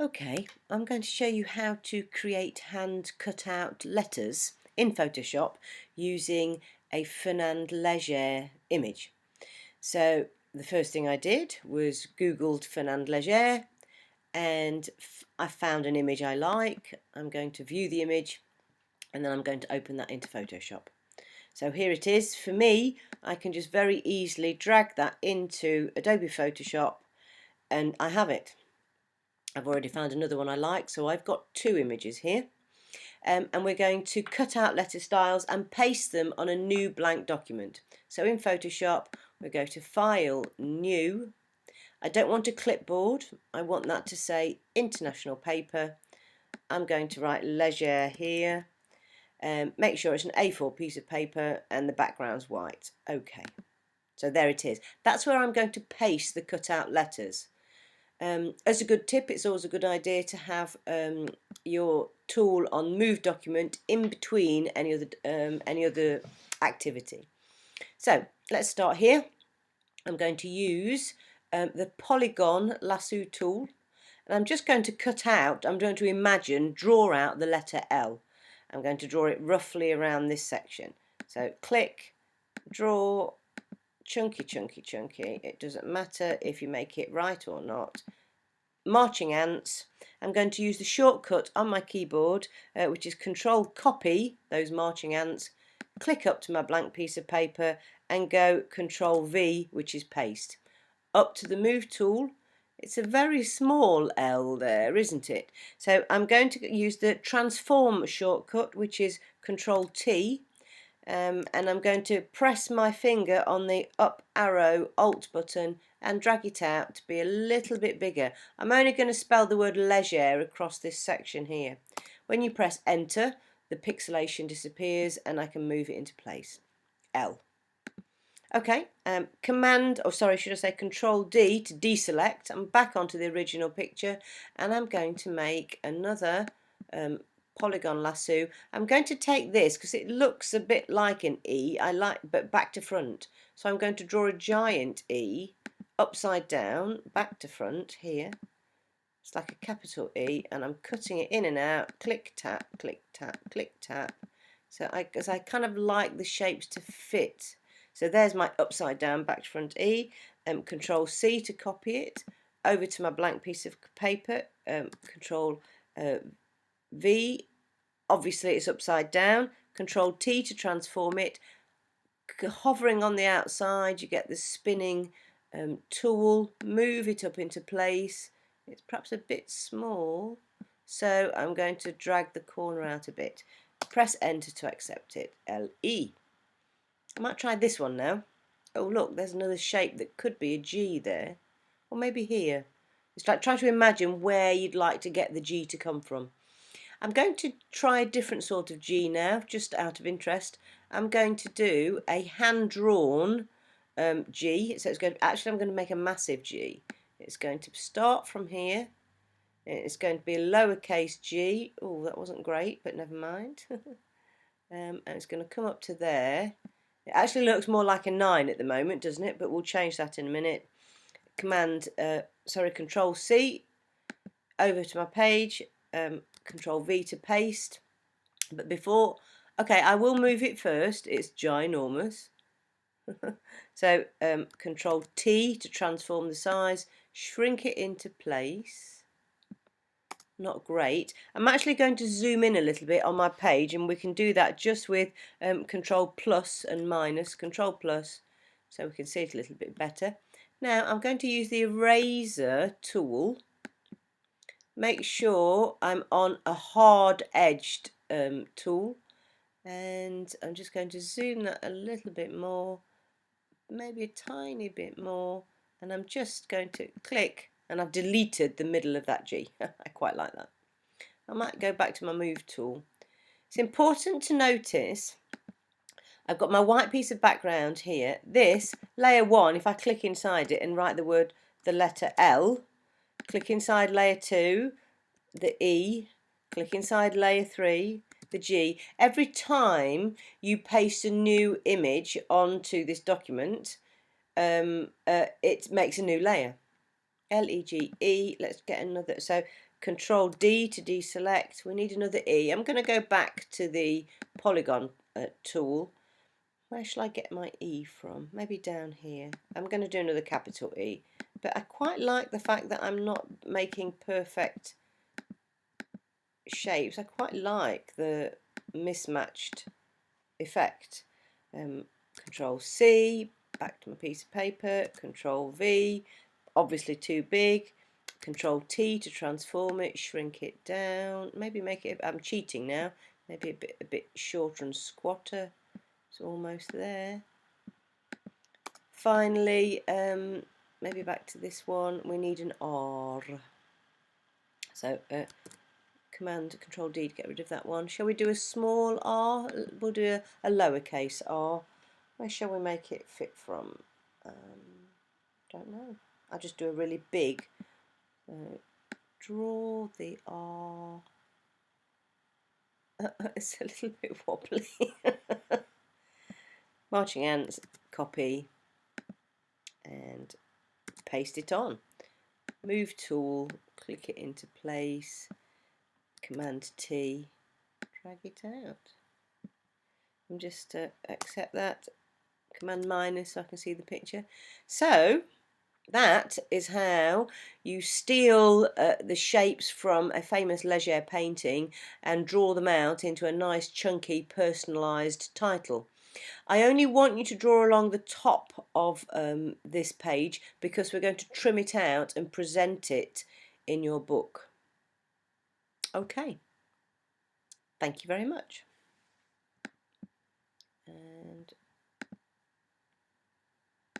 Okay, I'm going to show you how to create hand cut out letters in Photoshop using a Fernand Léger image. So the first thing I did was Googled Fernand Léger and I found an image I like. I'm going to view the image and then I'm going to open that into Photoshop. So here it is. For me, I can just very easily drag that into Adobe Photoshop and I have it. I've already found another one I like, so I've got two images here. And we're going to cut out letter styles and paste them on a new blank document. So in Photoshop, we go to File, New. I don't want a clipboard. I want that to say International Paper. I'm going to write Léger here. Make sure it's an A4 piece of paper and the background's white. Okay, so there it is. That's where I'm going to paste the cut out letters. As a good tip, it's always a good idea to have your tool on Move Document in between any other activity. So let's start here. I'm going to use the Polygon Lasso tool, and I'm just going to cut out. I'm going to draw out the letter L. I'm going to draw it roughly around this section. So click, draw, chunky, chunky, chunky. It doesn't matter if you make it right or not. Marching ants. I'm going to use the shortcut on my keyboard, which is Control Copy those marching ants, click up to my blank piece of paper and go Control V, which is paste. Up to the Move tool. It's a very small L there, isn't it? So I'm going to use the Transform shortcut, which is Control T. And I'm going to press my finger on the up arrow Alt button and drag it out to be a little bit bigger. I'm only going to spell the word Léger across this section here. When you press enter, the pixelation disappears and I can move it into place. L. Okay, should I say Control D to deselect. I'm back onto the original picture and I'm going to make another Polygon Lasso. I'm going to take this because it looks a bit like an E, but back to front. So I'm going to draw a giant E upside down, back to front here. It's like a capital E, and I'm cutting it in and out. Click tap, click tap, click tap. So because I kind of like the shapes to fit. So there's my upside down back to front E. Control C to copy it over to my blank piece of paper. Control V. Obviously it's upside down. Control T to transform it. Hovering on the outside, you get the spinning tool. Move it up into place. It's perhaps a bit small, so I'm going to drag the corner out a bit. Press enter to accept it. LE. I might try this one now. Oh look, there's another shape that could be a G there, or maybe here. It's like trying to imagine where you'd like to get the G to come from. I'm going to try a different sort of G now, just out of interest. I'm going to do a hand-drawn G. So I'm going to make a massive G. It's going to start from here. It's going to be a lowercase g. Oh, that wasn't great, but never mind. And it's going to come up to there. It actually looks more like a 9 at the moment, doesn't it? But we'll change that in a minute. Control C over to my page. Control V to paste. But before, okay, I will move it first. It's ginormous. So Control T to transform the size, shrink it into place. Not great. I'm actually going to zoom in a little bit on my page, and we can do that just with Control plus and minus, Control plus, so we can see it a little bit better. Now I'm going to use the eraser tool. Make sure I'm on a hard edged tool, and I'm just going to zoom that a little bit more, maybe a tiny bit more, and I'm just going to click, and I've deleted the middle of that G. I quite like that. I might go back to my move tool. It's important to notice I've got my white piece of background here. This layer 1, if I click inside it and write the letter L, click inside layer 2, the E, click inside layer 3, the G. Every time you paste a new image onto this document, it makes a new layer. L-E-G-E. Let's get another. So Control D to deselect. We need another E. I'm going to go back to the polygon tool. Where shall I get my E from? Maybe down here. I'm going to do another capital E. But I quite like the fact that I'm not making perfect shapes. I quite like the mismatched effect. Control C, back to my piece of paper. Control V, obviously too big. Control T to transform it, shrink it down. Maybe make it. I'm cheating now. Maybe a bit shorter and squatter. It's almost there. Finally, maybe back to this one. We need an R. So Command Control D to get rid of that one. Shall we do a small r? We'll do a lowercase r. Where shall we make it fit from? Don't know. I'll just do a really big. Draw the r. It's a little bit wobbly. Marching ants, copy, and paste it on. Move tool, click it into place. Command T, drag it out. And just accept that. Command minus so I can see the picture. So that is how you steal the shapes from a famous Leger painting and draw them out into a nice chunky personalised title. I only want you to draw along the top of this page because we're going to trim it out and present it in your book. Okay, thank you very much.